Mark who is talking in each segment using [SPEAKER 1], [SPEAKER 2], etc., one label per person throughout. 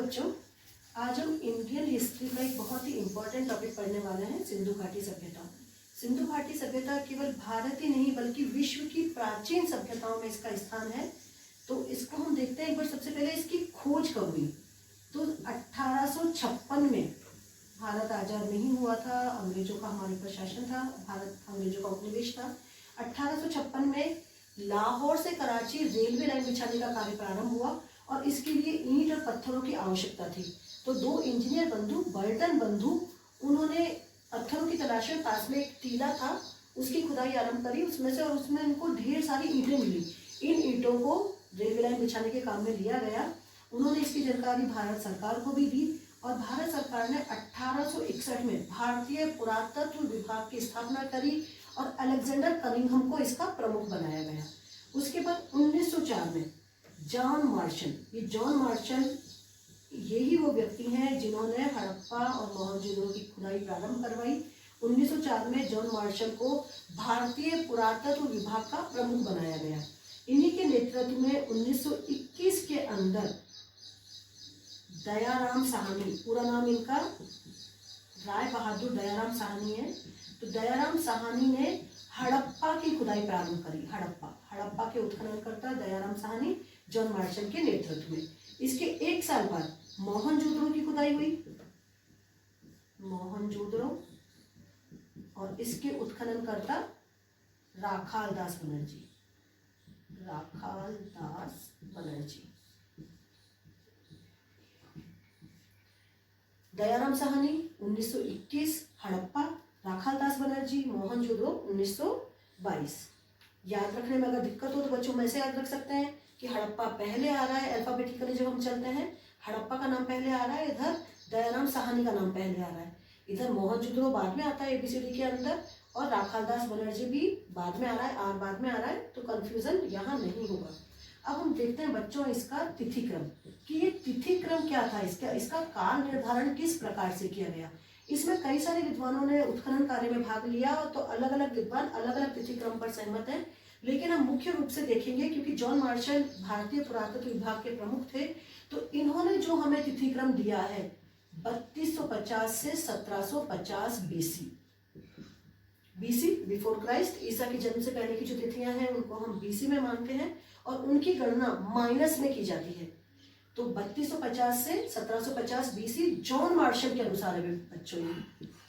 [SPEAKER 1] बच्चों, आज हम इंडियन हिस्ट्री का एक बहुत ही इम्पोर्टेंट टॉपिक पढ़ने वाले हैं, सिंधु घाटी सभ्यता। सिंधु घाटी सभ्यता केवल भारत ही नहीं बल्कि विश्व की प्राचीन सभ्यताओं में इसका स्थान है। तो इसको हम देखते हैं एक बार। सबसे पहले इसकी खोज कब हुई? तो 1856 में भारत आज़ाद नहीं हुआ था, अंग्रेजों का हमारे पर शासन था, भारत अंग्रेजों का उपनिवेश था। 1856 में लाहौर से कराची रेलवे लाइन बिछाने का कार्य प्रारंभ हुआ और इसके लिए ईंट और पत्थरों की आवश्यकता थी। तो दो इंजीनियर बंधु, बर्टन बंधु, उन्होंने पत्थरों की तलाश में पास में एक टीला था, उसकी खुदाई आरंभ करी उसमें से, और उसमें उनको ढेर सारी ईंटें मिली। इन ईंटों को रेलवे लाइन बिछाने के काम में लिया गया। उन्होंने इसकी जानकारी भारत सरकार को भी दी और भारत सरकार ने 1861 में भारतीय पुरातत्व विभाग की स्थापना करी और अलेक्जेंडर कनिंघम को इसका प्रमुख बनाया गया। उसके बाद 1904 में जॉन मार्शल, ये जॉन मार्शल यही वो व्यक्ति हैं जिन्होंने हड़प्पा और मोहनजोदड़ो की खुदाई प्रारंभ करवाई। 1904 में जॉन मार्शल को भारतीय पुरातत्व विभाग का प्रमुख बनाया गया। इन्हीं के नेतृत्व में 1921 के अंदर दयाराम साहनी, पूरा नाम इनका राय बहादुर दयाराम साहनी है, तो दयाराम साहनी ने हड़प्पा की खुदाई प्रारंभ करी। हड़प्पा के उत्खननकर्ता दयाराम साहनी जॉन मार्शल के नेतृत्व में। इसके एक साल बाद मोहनजोदड़ो की खुदाई हुई, मोहनजोदड़ो, और इसके उत्खननकर्ता राखाल दास बनर्जी, राखाल दास बनर्जी। दयाराम साहनी 1921, हड़प्पा, राखाल दास बनर्जी, मोहनजोदड़ो 1922। याद रखने में अगर दिक्कत हो तो बच्चों में से याद रख सकते हैं कि हड़प्पा पहले आ रहा है, अल्फाबेटिकली जब हम चलते हैं हड़प्पा का नाम पहले आ रहा है, इधर दयाराम साहनी का नाम पहले आ रहा है, इधर मोहनजोदड़ो बाद में आता है एबीसीडी के अंदर, और राखाल दास बनर्जी भी बाद में आ रहा है, आर बाद में आ रहा है, तो कंफ्यूजन यहाँ नहीं होगा। अब हम देखते हैं बच्चों इसका तिथिक्रम, कि ये तिथिक्रम क्या था, इसका काल निर्धारण किस प्रकार से किया गया। इसमें कई सारे विद्वानों ने उत्खनन कार्य में भाग लिया, तो अलग अलग विद्वान अलग अलग तिथिक्रम पर सहमत हैं, लेकिन हम मुख्य रूप से देखेंगे क्योंकि जॉन मार्शल भारतीय पुरातत्व विभाग के प्रमुख थे, तो इन्होंने जो हमें तिथिक्रम दिया है 3250 से 1750 बीसी बिफोर क्राइस्ट, ईसा के जन्म से पहले की जो तिथियां हैं उनको हम बीसी में मानते हैं और उनकी गणना माइनस में की जाती है। तो 3250 से 1750 बीसी जॉन मार्शल के अनुसार है बच्चों,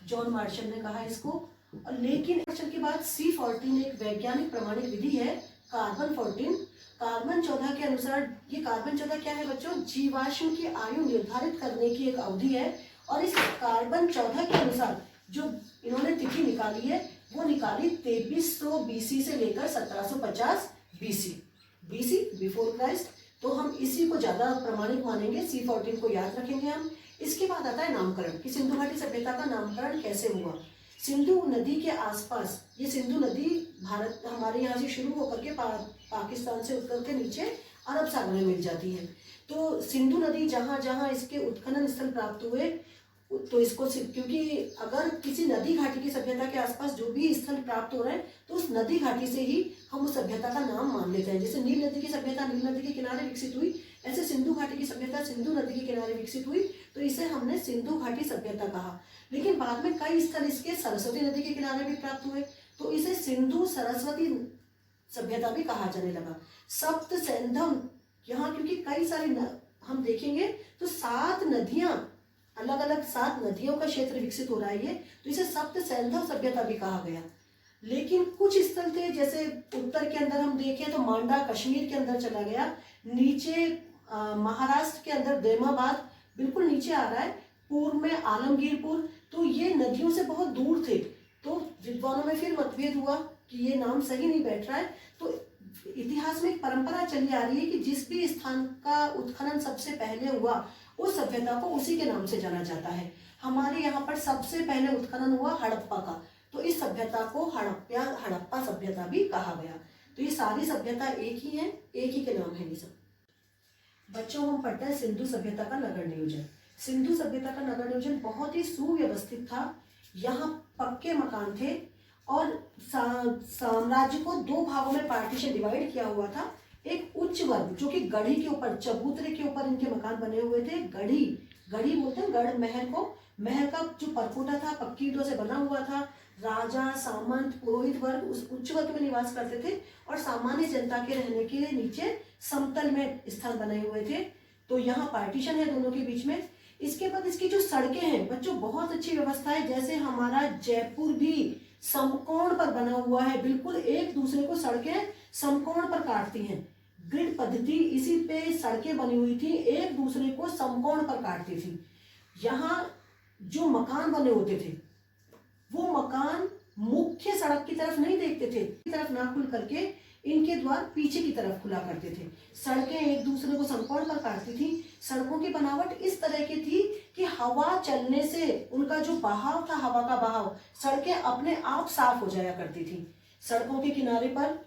[SPEAKER 1] जॉन मार्शल ने कहा इसको। और लेकिन मार्शल के बाद C14 एक वैज्ञानिक प्रमाणित विधि है, कार्बन 14, कार्बन 14 के अनुसार, ये कार्बन 14 क्या है बच्चों? जीवाश्म की आयु निर्धारित करने की एक अवधि है, और इस कार्बन 14 के अनुसार जो इन्होंने तिथि निकाली है वो निकाली 2300 बीसी से लेकर 1750 बीसी बिफोर क्राइस्ट। तो हम इसी को ज्यादा प्रमाणिक मानेंगे, C14 को याद रखेंगे हम। इसके बाद आता है नामकरण, कि सिंधु घाटी सभ्यता का नामकरण कैसे हुआ। सिंधु नदी के आसपास, ये सिंधु नदी भारत हमारे यहाँ से शुरू होकर के पाकिस्तान से उतर के नीचे अरब सागर में मिल जाती है। तो सिंधु नदी जहाँ जहाँ इसके उत्खनन स्थल प्राप्त हुए, तो इसको, क्योंकि अगर किसी नदी घाटी की सभ्यता के आसपास जो भी स्थल प्राप्त हो रहे हैं तो उस नदी घाटी से ही हम उस सभ्यता का नाम मान लेते हैं। जैसे नील नदी की सभ्यता नील नदी के किनारे विकसित हुई, ऐसे सिंधु घाटी की सभ्यता सिंधु नदी के किनारे विकसित हुई, तो इसे हमने सिंधु घाटी सभ्यता कहा। लेकिन बाद में कई स्थल इसके सरस्वती नदी के किनारे भी प्राप्त हुए, तो इसे सिंधु सरस्वती सभ्यता भी कहा जाने लगा। सप्त सैंधव, यहाँ क्योंकि कई सारी हम देखेंगे तो 7 नदियां, अलग अलग 7 नदियों का क्षेत्र विकसित हो रहा है ये, तो इसे सप्त सैंधव सभ्यता भी कहा गया। लेकिन कुछ स्थल थे, जैसे उत्तर के अंदर हम देखें तो मांडा कश्मीर के अंदर चला गया, नीचे महाराष्ट्र के अंदर देमाबाद बिल्कुल नीचे आ रहा है, पूर्व में आलमगीरपुर, तो ये नदियों से बहुत दूर थे। तो विद्वानों में फिर मतभेद हुआ कि ये नाम सही नहीं बैठ रहा है। तो इतिहास में एक परंपरा चली आ रही है कि जिस भी स्थान का उत्खनन सबसे पहले हुआ उस सभ्यता को उसी के नाम से जाना जाता है। हमारे यहाँ पर सबसे पहले उत्खनन हुआ हड़प्पा का, तो इस सभ्यता को हड़प्पा सभ्यता भी कहा गया। तो ये सारी सभ्यता एक ही है, एक ही के नाम है ये सब। बच्चों हम पढ़ते हैं सिंधु सभ्यता का नगर नियोजन। सिंधु सभ्यता का नगर नियोजन बहुत ही सुव्यवस्थित था। यहाँ पक्के मकान थे और साम्राज्य को 2 भागों में पार्टीशन डिवाइड किया हुआ था। एक उच्च वर्ग जो कि गढ़ी के ऊपर, चबूतरे के ऊपर इनके मकान बने हुए थे। गढ़ी, गढ़ी बोलते हैं गढ़ महल को। महल का जो परकोटा था पक्की ईंटों से बना हुआ था। राजा, सामंत, पुरोहित वर्ग उस उच्च वर्ग में निवास करते थे और सामान्य जनता के रहने के लिए नीचे समतल में स्थान बने हुए थे। तो यहाँ पार्टीशन है दोनों के बीच में। इसके बाद इसकी जो सड़कें हैं बच्चों, बहुत अच्छी व्यवस्था है। जैसे हमारा जयपुर भी समकोण पर बना हुआ है, बिल्कुल एक दूसरे को सड़कें समकोण पर काटती हैं। ग्रिड पद्धति, इसी पे सड़कें बनी हुई थी, एक दूसरे को समकोण पर काटती थी। यहाँ जो मकान बने होते थे वो मकान मुख्य सड़क की तरफ नहीं देखते थे, की तरफ ना खुल करके इनके द्वार पीछे की तरफ खुला करते थे। सड़कें एक दूसरे को समकोण पर काटती थी। सड़कों की बनावट इस तरह की थी कि हवा चलने से उनका जो बहाव था, हवा का बहाव, सड़कें अपने आप साफ हो जाया करती थी। सड़कों के किनारे पर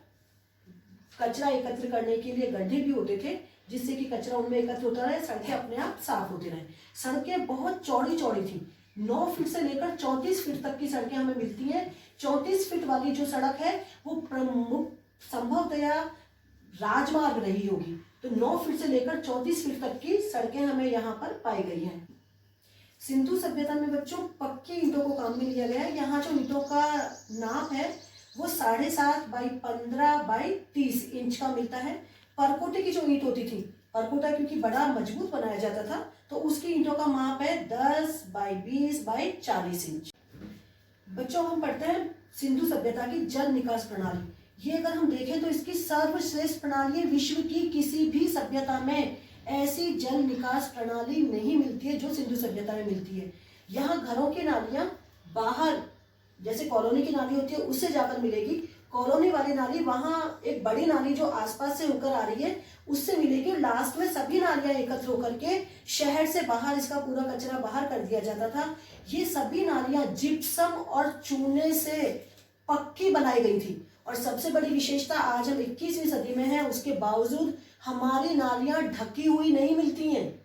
[SPEAKER 1] कचरा एकत्र करने के लिए गड्ढे भी होते थे, जिससे कि कचरा उनमें एकत्र होता रहे, सड़कें अपने आप साफ होती रहे। सड़कें बहुत चौड़ी चौड़ी थी, 9 फीट से लेकर 34 फीट तक की सड़कें हमें मिलती हैं। 34 फीट वाली जो सड़क है वो प्रमुख संभवतया राजमार्ग रही होगी। तो 9 फीट से लेकर 34 फीट तक की सड़कें हमें यहाँ पर पाई गई हैं। सिंधु सभ्यता में बच्चों पक्की ईंटों को काम में लिया गया है। यहाँ जो ईंटों का नाप है वो 7.5 बाई 15 बाई 30 इंच का मिलता है। परकोटे की जो ईंट होती थी, परकोटा क्योंकि बड़ा मजबूत बनाया जाता था, तो उसकी ईंटों का माप है 10 बाई 20 बाई 40 इंच। बच्चों हम पढ़ते हैं सिंधु सभ्यता की जल निकास प्रणाली। ये अगर हम देखें तो इसकी सर्वश्रेष्ठ प्रणाली है। विश्व की किसी भी सभ्यता में ऐसी जल निकास प्रणाली नहीं मिलती है जो सिंधु सभ्यता में मिलती है। यहाँ घरों की नालियां बाहर, जैसे कॉलोनी की नाली होती है उससे जाकर मिलेगी। कॉलोनी वाली नाली वहां एक बड़ी नाली जो आसपास से होकर आ रही है उससे मिलेगी। लास्ट में सभी नालियां एकत्र होकर के शहर से बाहर इसका पूरा कचरा बाहर कर दिया जाता था। ये सभी नालियां जिप्सम और चूने से पक्की बनाई गई थी। और सबसे बड़ी विशेषता, आज हम 21वीं सदी में हैं, उसके बावजूद हमारी नालियां ढकी हुई नहीं मिलती हैं।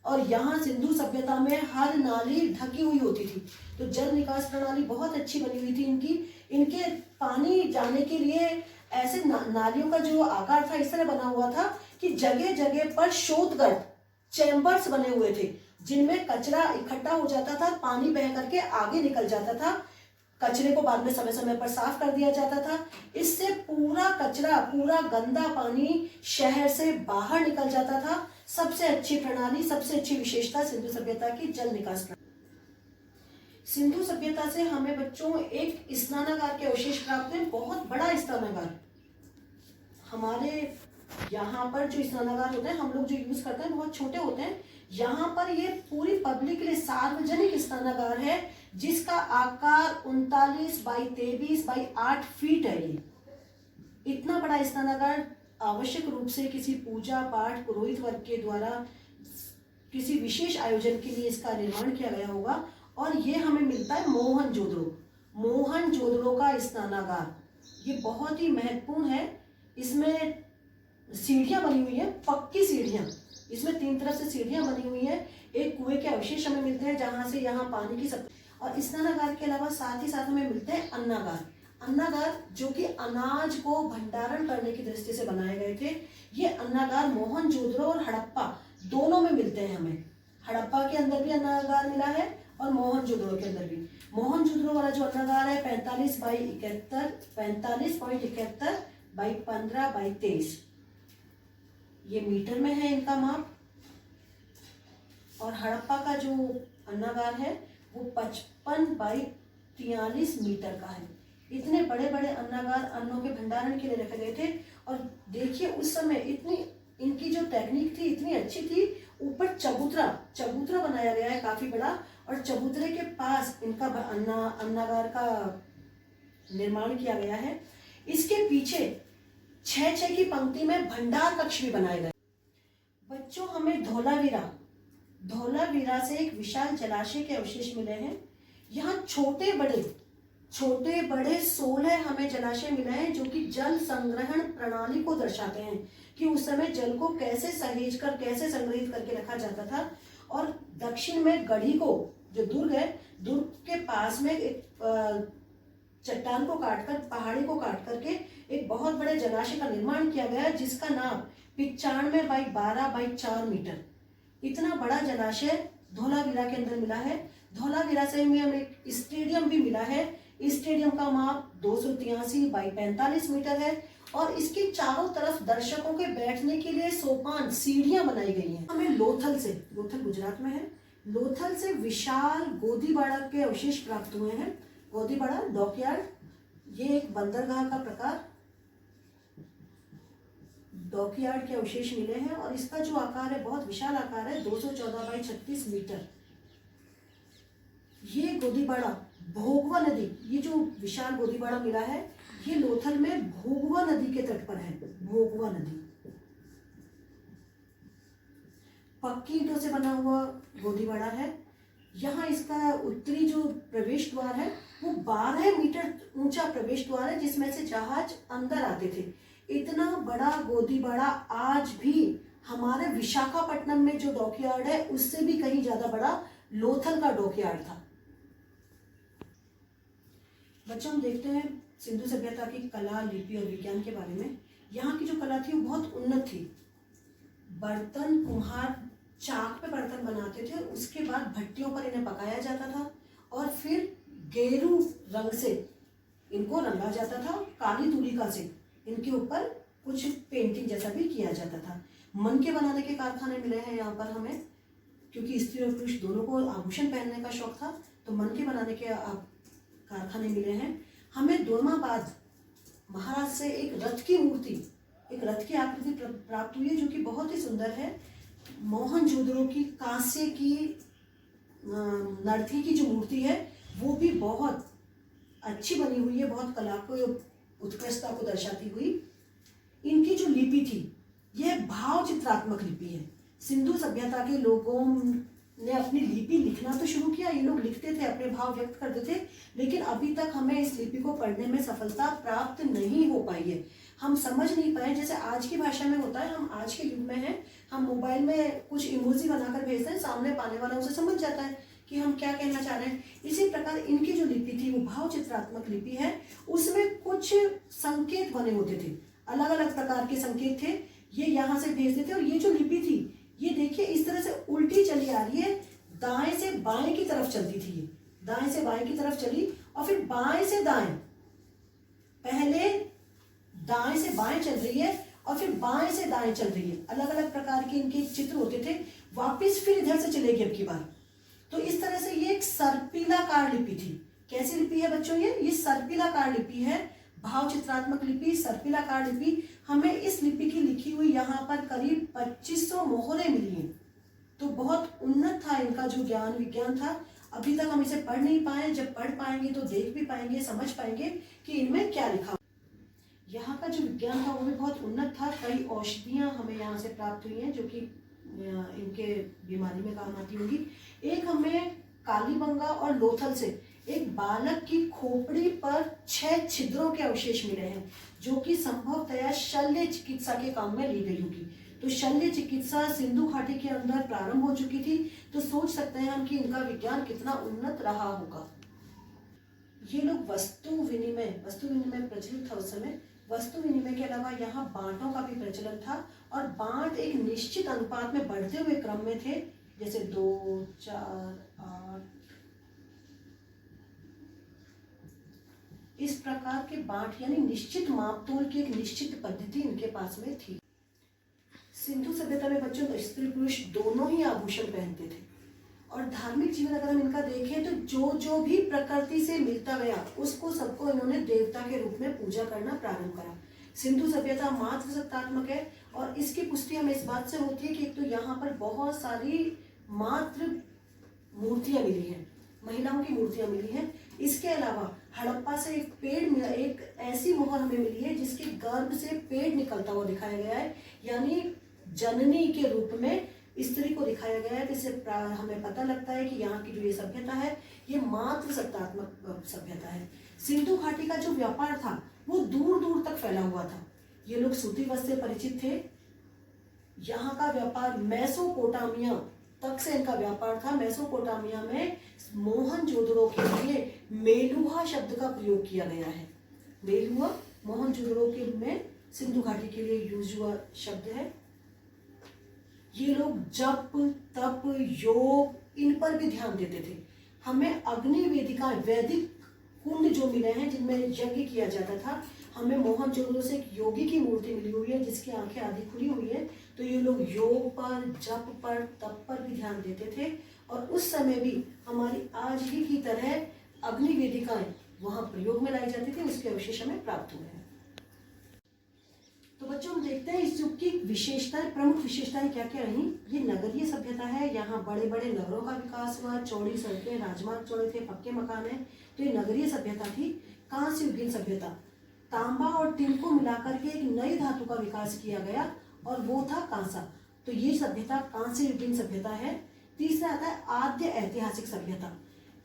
[SPEAKER 1] और यहाँ सिंधु सभ्यता में हर नाली ढकी हुई होती थी। तो जल निकास प्रणाली बहुत अच्छी बनी हुई थी इनकी। इनके पानी जाने के लिए ऐसे नालियों का जो आकार था इस तरह बना हुआ था कि जगह जगह पर शोधगढ़, चैम्बर्स बने हुए थे, जिनमें कचरा इकट्ठा हो जाता था, पानी बह करके आगे निकल जाता था। कचरे को बाद में समय समय पर साफ कर दिया जाता था। इससे पूरा कचरा, पूरा गंदा पानी शहर से बाहर निकल जाता था। सबसे अच्छी प्रणाली, सबसे अच्छी विशेषता सिंधु सभ्यता की जल निकास प्रणाली। सिंधु सभ्यता से हमें बच्चों एक स्नानागार के अवशेष प्राप्त हुए। बहुत बड़ा स्नानागार। हमारे यहाँ पर जो स्नानागार होते हैं, हम लोग जो यूज करते हैं, बहुत छोटे होते हैं। यहाँ पर ये पूरी पब्लिक के लिए सार्वजनिक स्नानागार है, जिसका आकार 39 बाई 23 बाई 8 फीट है। ये इतना बड़ा स्नानागार आवश्यक रूप से किसी पूजा पाठ, पुरोहित वर्ग के द्वारा किसी विशेष आयोजन के लिए इसका निर्माण किया गया होगा। और ये हमें मिलता है मोहनजोदड़ो, मोहनजोदड़ो का स्नानागार। ये बहुत ही महत्वपूर्ण है। इसमें सीढ़ियां बनी हुई है, पक्की सीढ़ियां। इसमें 3 तरफ से सीढ़ियां बनी हुई है। एक कुएं के अवशेष हमें मिलते हैं जहां से यहाँ पानी की और स्नानागार के अलावा साथ ही साथ हमें मिलते हैं अन्नागार। अन्नागार जो कि अनाज को भंडारण करने की दृष्टि से बनाए गए थे। ये अन्नागार मोहनजोदड़ो और हड़प्पा दोनों में मिलते हैं हमें। हड़प्पा के अंदर भी अन्नागार मिला है और मोहनजोदड़ो के अंदर भी। मोहनजोदड़ो वाला जो अन्नागार है 45 बाई 71, 45.71 बाई 15 बाई 23, ये मीटर में है इनका माप। और हड़प्पा का जो अन्नागार है वो 55 बाई 43 मीटर का है। इतने बड़े बड़े अन्नागार अन्नों के भंडारण के लिए रखे गए थे। और देखिए उस समय इतनी इनकी जो टेक्निक थी इतनी अच्छी थी। ऊपर चबूतरा बनाया गया है काफी बड़ा, और चबूतरे के पास इनका अन्नागार का निर्माण किया गया है। इसके पीछे 6-6 की पंक्ति में भंडार कक्ष भी बनाए गए। बच्चों हमें धौलावीरा से एक विशाल जलाशय के अवशेष मिले हैं। यहाँ छोटे बड़े 16 हमें जलाशय मिले हैं जो कि जल संग्रहण प्रणाली को दर्शाते हैं कि उस समय जल को कैसे सहेज कर, कैसे संग्रहित करके रखा जाता था। और दक्षिण में गढ़ी को, जो दुर्ग है, दुर्ग के पास में एक चट्टान को काटकर, पहाड़ी को काट करके एक बहुत बड़े जलाशय का निर्माण किया गया है, जिसका नाम 95/12/4 मीटर, इतना बड़ा जलाशय धौलावीरा के अंदर मिला है। धौलावीरा से हमें एक स्टेडियम भी मिला है। इस स्टेडियम का माप 283/45 मीटर है और इसके चारों तरफ दर्शकों के बैठने के लिए सोपान, सीढ़ियां बनाई गई हैं। हमें लोथल से, लोथल गुजरात में है, लोथल से विशाल गोदीबाड़ा के अवशेष प्राप्त हुए हैं। गोदीबाड़ा डॉकयार्ड, ये एक बंदरगाह का प्रकार, डॉकयार्ड के अवशेष मिले हैं और इसका जो आकार है बहुत विशाल आकार है, 214/36 मीटर। ये गोदीबाड़ा भोगवा नदी, ये जो विशाल गोदीबाड़ा मिला है ये लोथल में भोगवा नदी के तट पर है। भोगवा नदी पक्की ईंटों से बना हुआ गोदीबाड़ा है। यहाँ इसका उत्तरी जो प्रवेश द्वार है वो 12 मीटर ऊंचा प्रवेश द्वार है, जिसमें से जहाज अंदर आते थे। इतना बड़ा गोदीबाड़ा आज भी हमारे विशाखापट्टनम में जो डॉकयार्ड है उससे भी कहीं ज्यादा बड़ा लोथल का डॉकयार्ड था। बच्चों, हम देखते हैं सिंधु सभ्यता की कला, लिपि और विज्ञान के बारे में। यहाँ की जो कला थी वो बहुत उन्नत थी। बर्तन, कुम्हार चाक पे बर्तन बनाते थे, उसके बाद भट्टियों पर इन्हें पकाया जाता था और फिर गेरू रंग से इनको रंगा जाता था। काली तुलिका से इनके ऊपर कुछ पेंटिंग जैसा भी किया जाता था। मन के बनाने के कारखाने मिले हैं यहाँ पर हमें, क्योंकि स्त्री और पुरुष दोनों को आभूषण पहनने का शौक था, तो मन के बनाने के कारखाने मिले हैं। हमें दोमाबाद महाराज से एक रथ की मूर्ति, एक रथ की आकृति प्राप्त हुई है जो कि बहुत ही सुंदर है। मोहनजोदड़ो की कांसे की नर्तकी की जो मूर्ति है वो भी बहुत अच्छी बनी हुई है, बहुत कला को, उत्कृष्टता को दर्शाती हुई। इनकी जो लिपि थी यह भाव चित्रात्मक लिपि है। सिंधु सभ्यता के लोगों ने अपनी लिपि लिखना तो शुरू किया, ये लोग लिखते थे, अपने भाव व्यक्त करते थे, लेकिन अभी तक हमें इस लिपि को पढ़ने में सफलता प्राप्त नहीं हो पाई है। हम समझ नहीं पाए, जैसे आज की भाषा में होता है, हम आज के युग में हैं, हम मोबाइल में कुछ इमोजी बनाकर भेजते हैं, सामने पाने वाला उसे समझ जाता है कि हम क्या कहना चाह रहे हैं। इसी प्रकार इनकी जो लिपि थी वो भाव चित्रात्मक लिपि है। उसमें कुछ संकेत बने होते थे, अलग अलग प्रकार के संकेत थे, ये यहाँ से भेजते थे। और ये जो लिपि थी ये देखिए इस तरह से उल्टी चली आ रही है, दाएं से बाएं की तरफ चलती थी, ये दाएं से बाएं की तरफ चली और फिर बाएं से दाएं, पहले दाएं से बाएं चल रही है और फिर बाएं से दाएं चल रही है। अलग अलग प्रकार के इनके चित्र होते थे, वापिस फिर इधर से चलेगी अब की बार। तो इस तरह से ये एक सर्पिलाकार लिपि थी। कैसी लिपि है बच्चों? ये सर्पिलाकार लिपि है, भाव चित्रात्मक लिपि, सर्पिलाकार लिपि। हमें इस लिपि की लिखी हुई यहाँ पर करीब 2500 मोहरें मिली हैं। तो बहुत उन्नत था इनका जो ज्ञान विज्ञान था। अभी तक हम इसे पढ़ नहीं पाए, जब पढ़ पाएंगे तो देख भी पाएंगे, समझ पाएंगे कि इनमें क्या लिखा। यहाँ का जो विज्ञान था वो भी बहुत उन्नत था। कई औषधियाँ हमें यहाँ से प्राप्त हुई हैं जो कि इनके बीमारी में काम आती होंगी। एक हमें कालीबंगा और लोथल से एक बालक की खोपड़ी पर 6 छिद्रों के अवशेष मिले हैं जो कि संभवतया शल्य चिकित्सा के काम में ली गई होगी। तो शल्य चिकित्सा सिंधु घाटी के अंदर प्रारंभ हो चुकी थी, तो सोच सकते हैं हम कि इनका विज्ञान कितना उन्नत रहा होगा। ये लोग वस्तु विनिमय प्रचलित था उस समय। वस्तु विनिमय के अलावा यहाँ बांटों का भी प्रचलन था और बांट एक निश्चित अनुपात में बढ़ते हुए क्रम में थे, जैसे 2, 4, 8, इस प्रकार के बांट, यानी निश्चित मापतोल की एक निश्चित पद्धति इनके पास में थी। सिंधु सभ्यता में बच्चों स्त्री पुरुष दोनों ही आभूषण पहनते थे और धार्मिक जीवन अगर हम इनका देखें तो जो जो भी प्रकृति से मिलता गया उसको सबको इन्होंने देवता के रूप में पूजा करना प्रारंभ करा। सिंधु सभ्यता मात्र सत्तात्मक है और इसकी पुष्टि हमें इस बात से होती है कि एक तो यहाँ पर बहुत सारी मात्र मूर्तियां मिली हैं, महिलाओं की मूर्तियां मिली हैं। इसके अलावा हड़प्पा से एक पेड़ मिला, एक ऐसी मोहर हमें मिली है जिसके गर्भ से पेड़ निकलता हुआ दिखाया गया है, यानी जननी के रूप में स्त्री को दिखाया गया है। इससे हमें पता लगता है कि यहाँ की जो ये सभ्यता है ये मात्र सत्तात्मक सभ्यता है। सिंधु घाटी का जो व्यापार था वो दूर दूर तक फैला हुआ था। ये लोग सूती वस्त्र से परिचित थे। यहाँ का व्यापार मेसोपोटामिया तक से इनका व्यापार था। मेसोपोटामिया में मोहनजोदड़ो के लिए मेलुहा शब्द का प्रयोग किया गया है। मेलुहा मोहनजोदड़ो के में सिंधु घाटी के लिए यूज हुआ शब्द है। ये लोग जप, तप, योग इन पर भी ध्यान देते थे। हमें अग्नि वेदिका, वैदिक कुंड जो मिले हैं जिनमें यज्ञ किया जाता था, हमें मोहनजोदड़ो से एक योगी की मूर्ति मिली हुई है जिसकी आंखें आधी खुली हुई है। तो ये लोग योग पर, जप पर, तप पर भी ध्यान देते थे और उस समय भी हमारी आज ही की तरह अग्नि वेदिकाएं वहां प्रयोग में लाई जाती थी। उसके अवशेष हमें प्राप्त हुए हैं। तो बच्चों हम देखते हैं इस युग की विशेषताएं, प्रमुख विशेषताएं क्या क्या रही। ये नगरीय सभ्यता है, यहाँ बड़े बड़े नगरों का विकास हुआ, चौड़ी सड़कें, राजमार्ग चौड़े थे, पक्के मकान है। तो ये नगरीय सभ्यता थी। कांस्य युगीन सभ्यता, तांबा और टिन को मिलाकर के एक नई धातु का विकास किया गया और वो था कांसा। तो ये सभ्यता कांस्य युगीन सभ्यता है। तीसरा आता है आद्य ऐतिहासिक सभ्यता।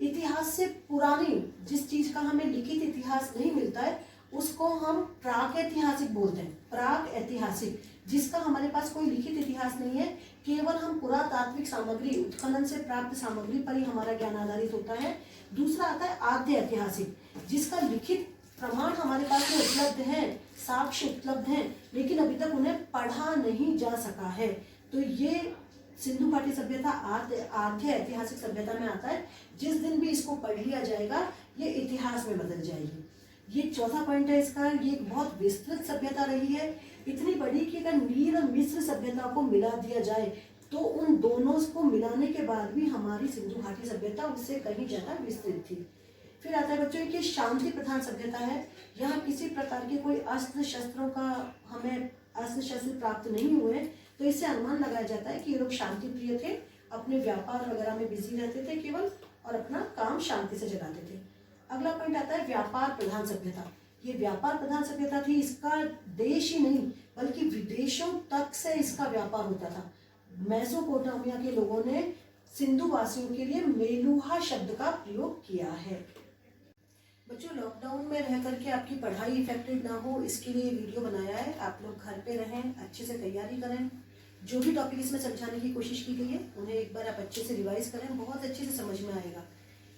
[SPEAKER 1] इतिहास से पुरानी जिस चीज का हमें लिखित इतिहास नहीं मिलता है उसको हम प्राक ऐतिहासिक बोलते हैं। प्राक ऐतिहासिक, जिसका हमारे पास कोई लिखित इतिहास नहीं है, केवल हम पुरातात्विक सामग्री, उत्खनन से प्राप्त सामग्री पर ही हमारा ज्ञान आधारित होता है। दूसरा आता है आद्य ऐतिहासिक, जिसका लिखित प्रमाण हमारे पास में उपलब्ध है, साक्ष्य उपलब्ध हैं, लेकिन अभी तक उन्हें पढ़ा नहीं जा सका है। तो ये सिंधु घाटी सभ्यता आद्य ऐतिहासिक सभ्यता में आता है। जिस दिन भी इसको पढ़ लिया जाएगा ये इतिहास में बदल जाएगी। ये चौथा पॉइंट है इसका। ये एक बहुत विस्तृत सभ्यता रही है, इतनी बड़ी कि अगर नील और मिस्र सभ्यता को मिला दिया जाए तो उन दोनों को मिलाने के बाद भी हमारी सिंधु घाटी सभ्यता उससे कहीं ज्यादा विस्तृत थी। फिर आता है बच्चों कि शांति प्रधान सभ्यता है। यहाँ किसी प्रकार के कोई अस्त्र शस्त्रों का हमें अस्त्र शस्त्र प्राप्त नहीं हुए, तो इससे अनुमान लगाया जाता है कि ये लोग शांति प्रिय थे, अपने व्यापार वगैरह में बिजी रहते थे केवल और अपना काम शांति से चलाते थे। अगला पॉइंट आता है व्यापार प्रधान सभ्यता। ये व्यापार प्रधान सभ्यता थी। इसका देश ही नहीं बल्कि विदेशों तक से इसका व्यापार होता था। मेसोपोटामिया के लोगों ने सिंधु वासियों के लिए मेलुहा शब्द का प्रयोग किया है। बच्चों लॉकडाउन में रह करके आपकी पढ़ाई इफेक्टेड ना हो इसके लिए वीडियो बनाया है। आप लोग घर पे रहें, अच्छे से तैयारी करें। जो भी टॉपिक इसमें समझाने की कोशिश की गई है उन्हें एक बार आप अच्छे से रिवाइज करें, बहुत अच्छे से समझ में आएगा।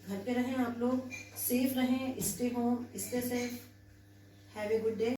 [SPEAKER 1] घर पे रहें, आप लोग सेफ रहें, stay home, stay safe, have a good day.